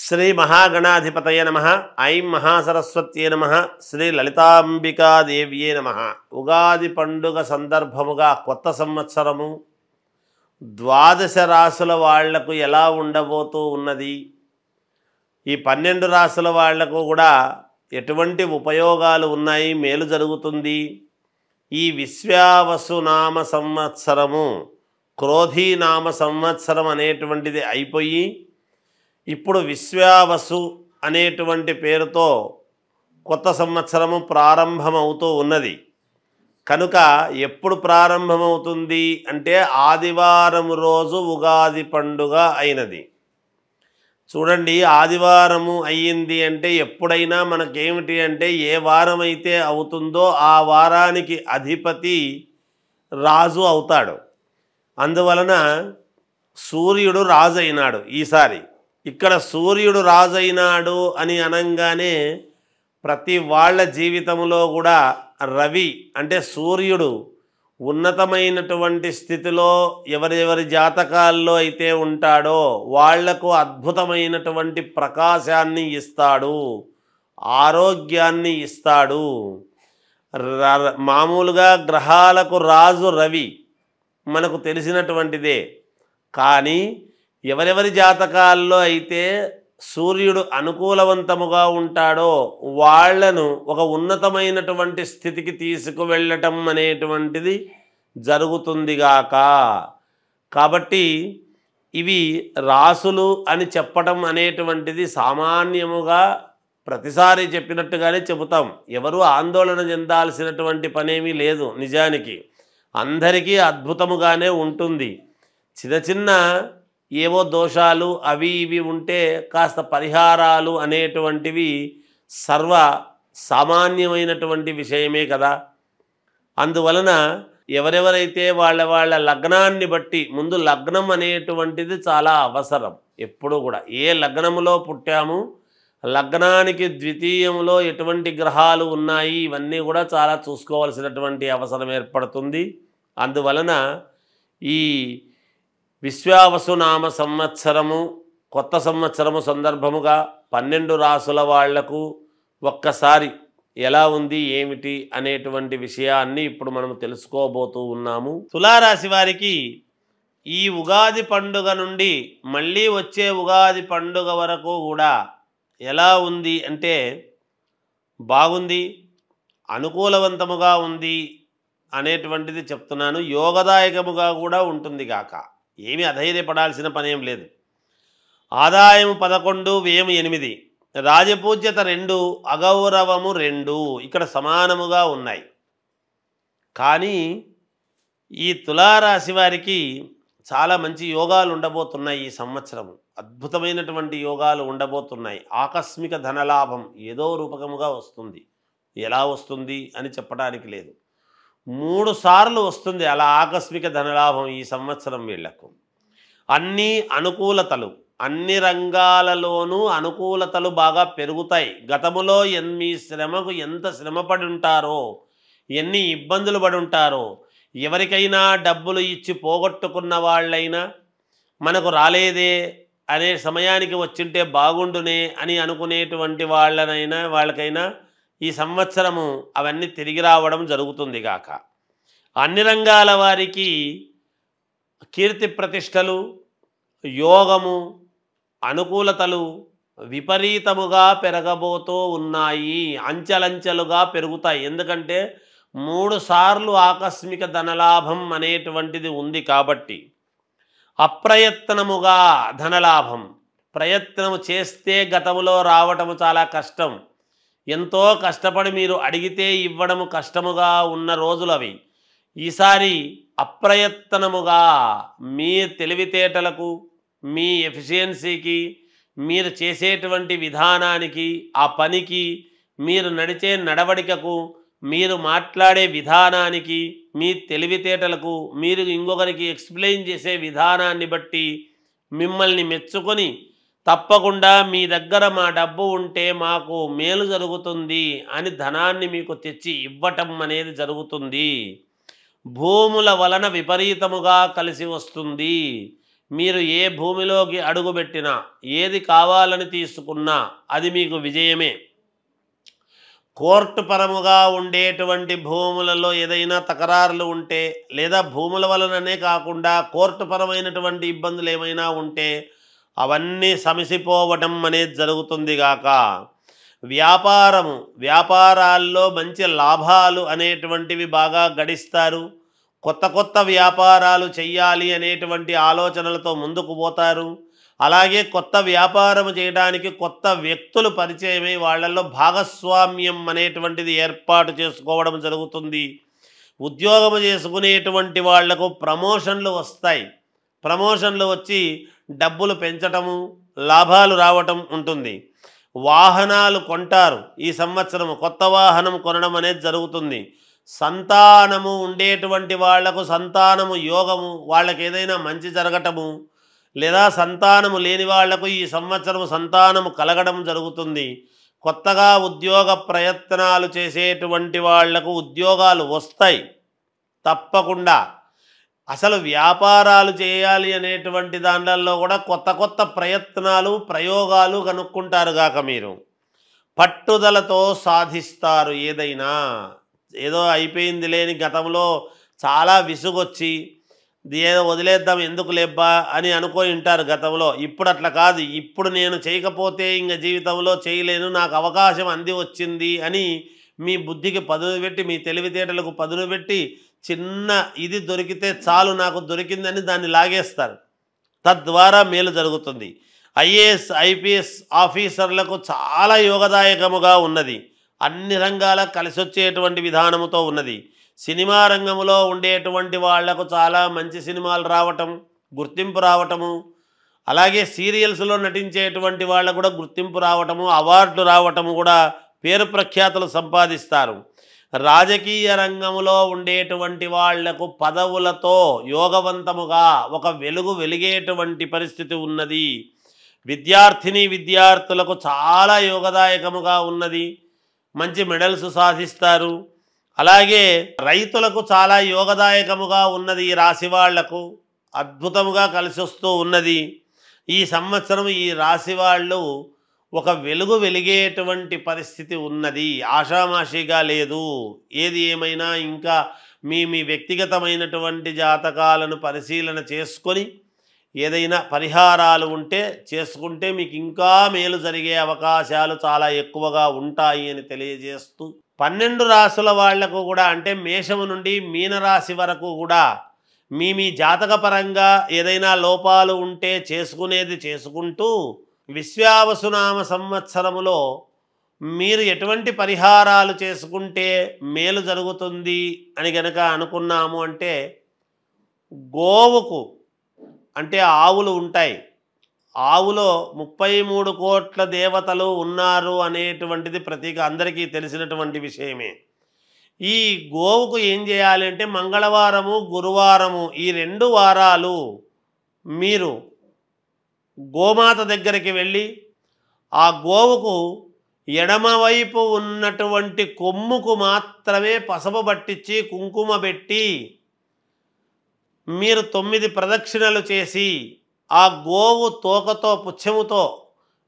శ్రీ మహాగణాధిపతయ నమః. ఐం మహాసరస్వత్యే నమః. శ్రీ లలితాంబికాదేవ్యే నమః. ఉగాది పండుగ సందర్భముగా కొత్త సంవత్సరము ద్వాదశ రాశుల వాళ్లకు ఎలా ఉండబోతూ ఉన్నది, ఈ 12 రాశుల వాళ్లకు కూడా ఎటువంటి ఉపయోగాలు ఉన్నాయి, మేలు జరుగుతుంది. ఈ విశ్వావసునామ సంవత్సరము క్రోధీనామ సంవత్సరం అనేటువంటిది అయిపోయి ఇప్పుడు విశ్వావసు అనేటువంటి పేరుతో కొత్త సంవత్సరము ప్రారంభమవుతూ ఉన్నది. కనుక ఎప్పుడు ప్రారంభమవుతుంది అంటే ఆదివారం రోజు ఉగాది పండుగ అయినది. చూడండి, ఆదివారము అయ్యింది అంటే ఎప్పుడైనా మనకేమిటి అంటే ఏ వారం అయితే అవుతుందో ఆ వారానికి అధిపతి రాజు అవుతాడు. అందువలన సూర్యుడు రాజు అయినాడు. ఈసారి ఇక్కడ సూర్యుడు రాజైనాడు అని అనంగానే ప్రతి వాళ్ళ జీవితంలో కూడా రవి అంటే సూర్యుడు ఉన్నతమైనటువంటి స్థితిలో ఎవరెవరి జాతకాల్లో అయితే ఉంటాడో వాళ్లకు అద్భుతమైనటువంటి ప్రకాశాన్ని ఇస్తాడు, ఆరోగ్యాన్ని ఇస్తాడు. మామూలుగా గ్రహాలకు రాజు రవి మనకు తెలిసినటువంటిదే. కానీ ఎవరెవరి జాతకాల్లో అయితే సూర్యుడు అనుకూలవంతముగా ఉంటాడో వాళ్లను ఒక ఉన్నతమైనటువంటి స్థితికి తీసుకువెళ్ళటం అనేటువంటిది జరుగుతుందిగాక. కాబట్టి ఇవి రాసులు అని చెప్పటం అనేటువంటిది సామాన్యముగా ప్రతిసారి చెప్పినట్టుగానే చెబుతాం. ఎవరు ఆందోళన చెందాల్సినటువంటి పనేమీ లేదు. నిజానికి అందరికీ అద్భుతముగానే ఉంటుంది. చిన్న చిన్న ఏవో దోషాలు అవి ఇవి ఉంటే కాస్త పరిహారాలు అనేటువంటివి సర్వ సామాన్యమైనటువంటి విషయమే కదా. అందువలన ఎవరెవరైతే వాళ్ళ లగ్నాన్ని బట్టి, ముందు లగ్నం అనేటువంటిది చాలా అవసరం. ఎప్పుడు కూడా ఏ లగ్నములో పుట్టాము, లగ్నానికి ద్వితీయంలో ఎటువంటి గ్రహాలు ఉన్నాయి, ఇవన్నీ కూడా చాలా చూసుకోవాల్సినటువంటి అవసరం ఏర్పడుతుంది. అందువలన ఈ విశ్వావసునామ సంవత్సరము కొత్త సంవత్సరము సందర్భముగా 12 రాసుల వాళ్లకు ఒక్కసారి ఎలా ఉంది ఏమిటి అనేటువంటి విషయాన్ని ఇప్పుడు మనం తెలుసుకోబోతూ ఉన్నాము. తులారాశి వారికి ఈ ఉగాది పండుగ నుండి మళ్ళీ వచ్చే ఉగాది పండుగ వరకు కూడా ఎలా ఉంది అంటే బాగుంది, అనుకూలవంతముగా ఉంది అనేటువంటిది చెప్తున్నాను. యోగదాయకముగా కూడా ఉంటుంది గాక. ఏమీ అధైర్యపడాల్సిన పనేం లేదు. ఆదాయం 11, వ్యయం 8, రాజపూజ్యత 2, అగౌరవము 2 ఇక్కడ సమానముగా ఉన్నాయి. కానీ ఈ తులారాశి వారికి చాలా మంచి యోగాలు ఉండబోతున్నాయి. ఈ సంవత్సరము అద్భుతమైనటువంటి యోగాలు ఉండబోతున్నాయి. ఆకస్మిక ధనలాభం ఏదో రూపకముగా వస్తుంది. ఎలా వస్తుంది అని చెప్పడానికి లేదు. 3 సార్లు వస్తుంది అలా ఆకస్మిక ధనలాభం ఈ సంవత్సరం వీళ్లకు. అన్ని అనుకూలతలు, అన్ని రంగాలలోనూ అనుకూలతలు బాగా పెరుగుతాయి. గతములో మీ శ్రమకు ఎంత శ్రమపడి ఉంటారో, ఎన్ని ఇబ్బందులు పడి ఉంటారో, ఎవరికైనా డబ్బులు ఇచ్చి పోగొట్టుకున్న వాళ్ళైనా మనకు రాలేదే అనే సమయానికి వచ్చింటే బాగుండునే అని అనుకునేటువంటి వాళ్ళకైనా ఈ సంవత్సరము అవన్నీ తిరిగి రావడం జరుగుతుంది గాక. అన్ని రంగాల వారికి కీర్తి ప్రతిష్టలు, యోగము, అనుకూలతలు విపరీతముగా పెరగబోతూ ఉన్నాయి. అంచెలంచెలుగా పెరుగుతాయి. ఎందుకంటే 3 సార్లు ఆకస్మిక ధనలాభం అనేటువంటిది ఉంది కాబట్టి. అప్రయత్నముగా ధనలాభం, ప్రయత్నము చేస్తే గతములో రావటము చాలా కష్టం. ఎంతో కష్టపడి మీరు అడిగితే ఇవ్వడము కష్టముగా ఉన్న రోజులు అవి. ఈసారి అప్రయత్నముగా మీ తెలివితేటలకు, మీ ఎఫిషియన్సీకి, మీరు చేసేటువంటి విధానానికి, ఆ పనికి, మీరు నడిచే నడవడికకు, మీరు మాట్లాడే విధానానికి, మీ తెలివితేటలకు, మీరు ఇంకొకరికి ఎక్స్ప్లెయిన్ చేసే విధానాన్ని బట్టి మిమ్మల్ని మెచ్చుకొని తప్పకుండా మీ దగ్గర మా డబ్బు ఉంటే మాకు మేలు జరుగుతుంది అని ధనాన్ని మీకు తెచ్చి ఇవ్వటం అనేది జరుగుతుంది. భూముల వలన విపరీతముగా కలిసి వస్తుంది. మీరు ఏ భూమిలోకి అడుగుపెట్టినా, ఏది కావాలని తీసుకున్నా అది మీకు విజయమే. కోర్టు పరముగా ఉండేటువంటి భూములలో ఏదైనా తకరారులు ఉంటే, లేదా భూముల వలననే కాకుండా కోర్టు పరమైనటువంటి ఇబ్బందులు ఏమైనా ఉంటే అవన్నీ సమసిపోవడం అనేది జరుగుతుంది గాక. వ్యాపారాల్లో మంచి లాభాలు అనేటువంటివి బాగా గడిస్తారు. కొత్త కొత్త వ్యాపారాలు చెయ్యాలి అనేటువంటి ఆలోచనలతో ముందుకు పోతారు. అలాగే కొత్త వ్యాపారం చేయడానికి కొత్త వ్యక్తులు పరిచయమై వాళ్ళల్లో భాగస్వామ్యం అనేటువంటిది ఏర్పాటు చేసుకోవడం జరుగుతుంది. ఉద్యోగం చేసుకునేటువంటి వాళ్లకు ప్రమోషన్లు వస్తాయి. ప్రమోషన్లు వచ్చి డబ్బులు పెంచటము, లాభాలు రావటం ఉంటుంది. వాహనాలు కొంటారు. ఈ సంవత్సరం కొత్త వాహనం కొనడం అనేది జరుగుతుంది. సంతానము ఉండేటువంటి వాళ్లకు సంతానము యోగము, వాళ్ళకి ఏదైనా మంచి జరగటము, లేదా సంతానము లేని వాళ్లకు ఈ సంవత్సరం సంతానము కలగడం జరుగుతుంది. కొత్తగా ఉద్యోగ ప్రయత్నాలు చేసేటువంటి వాళ్లకు ఉద్యోగాలు వస్తాయి తప్పకుండా. అసలు వ్యాపారాలు చేయాలి అనేటువంటి దాంట్లో కూడా కొత్త కొత్త ప్రయత్నాలు, ప్రయోగాలు కనుక్కుంటారు గాక మీరు. పట్టుదలతో సాధిస్తారు ఏదైనా. ఏదో అయిపోయింది లేని గతంలో చాలా విసుగొచ్చి ఏదో వదిలేద్దాం ఎందుకు లేబ్బా అని అనుకొని ఉంటారు గతంలో. ఇప్పుడు అట్లా కాదు. ఇప్పుడు నేను చేయకపోతే ఇంక జీవితంలో చేయలేను, నాకు అవకాశం అంది వచ్చింది అని మీ బుద్ధికి పదును పెట్టి, మీ తెలివితేటలకు పదును పెట్టి, చిన్న ఇది దొరికితే చాలు నాకు దొరికిందని దాన్ని లాగేస్తారు. తద్వారా మేలు జరుగుతుంది. ఐఏఎస్, ఐపీఎస్ ఆఫీసర్లకు చాలా యోగదాయకముగా ఉన్నది. అన్ని రంగాల కలిసొచ్చేటువంటి విధానముతో ఉన్నది. సినిమా రంగంలో ఉండేటువంటి వాళ్లకు చాలా మంచి సినిమాలు రావటం, గుర్తింపు రావటము, అలాగే సీరియల్స్లో నటించేటువంటి వాళ్ళకు కూడా గుర్తింపు రావటము, అవార్డులు రావటము, కూడా పేరు ప్రఖ్యాతులు సంపాదిస్తారు. రాజకీయ రంగంలో ఉండేటువంటి వాళ్లకు పదవులతో యోగవంతముగా ఒక వెలుగు వెలిగేటువంటి పరిస్థితి ఉన్నది. విద్యార్థులకు చాలా యోగదాయకముగా ఉన్నది. మంచి మెడల్స్ సాధిస్తారు. అలాగే రైతులకు చాలా యోగదాయకముగా ఉన్నది. ఈ రాశి వాళ్లకు అద్భుతముగా కలిసి వస్తూ ఉన్నది. ఈ సంవత్సరం ఈ రాశి వాళ్ళు ఒక వెలుగు వెలిగేటువంటి పరిస్థితి ఉన్నది. ఆషామాషిగా లేదు. ఏది ఏమైనా ఇంకా మీ వ్యక్తిగతమైనటువంటి జాతకాలను పరిశీలన చేసుకొని ఏదైనా పరిహారాలు ఉంటే చేసుకుంటే మీకు ఇంకా మేలు జరిగే అవకాశాలు చాలా ఎక్కువగా ఉంటాయి అని తెలియజేస్తూ, 12 రాశుల వాళ్లకు కూడా అంటే మేషము నుండి మీనరాశి వరకు కూడా మీ జాతకపరంగా ఏదైనా లోపాలు ఉంటే చేసుకునేది చేసుకుంటూ, విశ్వావసునామ సంవత్సరములో మీరు ఎటువంటి పరిహారాలు చేసుకుంటే మేలు జరుగుతుంది అని గనక అనుకున్నాము అంటే, గోవుకు అంటే ఆవులు ఉంటాయి. ఆవులో 33 కోట్ల దేవతలు ఉన్నారు అనేటువంటిది ప్రతీక అందరికీ తెలిసినటువంటి విషయమే. ఈ గోవుకు ఏం చేయాలి అంటే మంగళవారము, గురువారము ఈ 2 వారాలు మీరు గోమాత దగ్గరికి వెళ్ళి ఆ గోవుకు ఎడమవైపు ఉన్నటువంటి కొమ్ముకు మాత్రమే పసుపు పట్టించి కుంకుమ పెట్టి మీరు 9 ప్రదక్షిణలు చేసి ఆ గోవు తోకతో పుచ్చముతో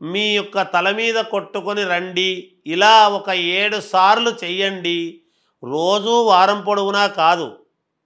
మీ యొక్క తల మీద కొట్టుకొని రండి. ఇలా ఒక 7 సార్లు చెయ్యండి. రోజు వారం పొడవునా కాదు,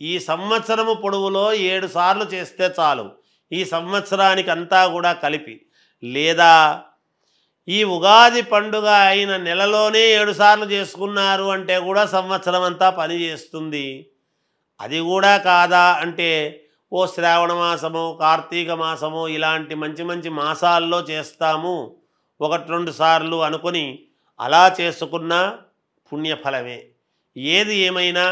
ఈ సంవత్సరము పొడవులో 7 సార్లు చేస్తే చాలు. ఈ సంవత్సరానికి అంతా కూడా కలిపి, లేదా ఈ ఉగాది పండుగ అయిన నెలలోనే 7 సార్లు చేసుకున్నారు అంటే కూడా సంవత్సరం అంతా పని చేస్తుంది. అది కూడా కాదా అంటే ఓ శ్రావణ మాసము, కార్తీక మాసము ఇలాంటి మంచి మంచి మాసాల్లో చేస్తాము 1-2 సార్లు అనుకొని అలా చేసుకున్న పుణ్యఫలమే. ఏది ఏమైనా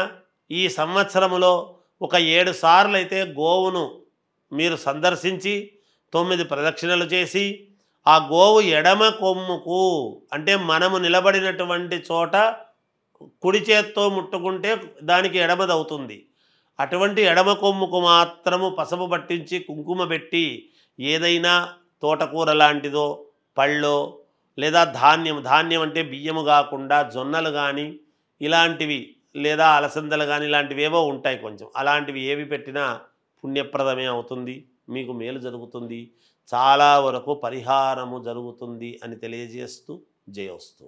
ఈ సంవత్సరములో ఒక 7 సార్లు అయితే గోవును మీరు సందర్శించి 9 ప్రదక్షిణలు చేసి ఆ గోవు ఎడమ కొమ్ముకు అంటే మనము నిలబడినటువంటి చోట కుడి చేత్తో ముట్టుకుంటే దానికి ఎడమదవుతుంది. అటువంటి ఎడమ కొమ్ముకు మాత్రము పసుపు పట్టించి కుంకుమ పెట్టి ఏదైనా తోటకూర లాంటిదో, పళ్ళో, లేదా ధాన్యం అంటే బియ్యము కాకుండా జొన్నలు కానీ ఇలాంటివి, లేదా అలసందలు కానీ ఇలాంటివి ఏవో ఉంటాయి కొంచెం, అలాంటివి ఏవి పెట్టినా పుణ్యప్రదమే అవుతుంది. మీకు మేలు జరుగుతుంది, చాలా వరకు పరిహారము జరుగుతుంది అని తెలియజేస్తూ జయోస్తు.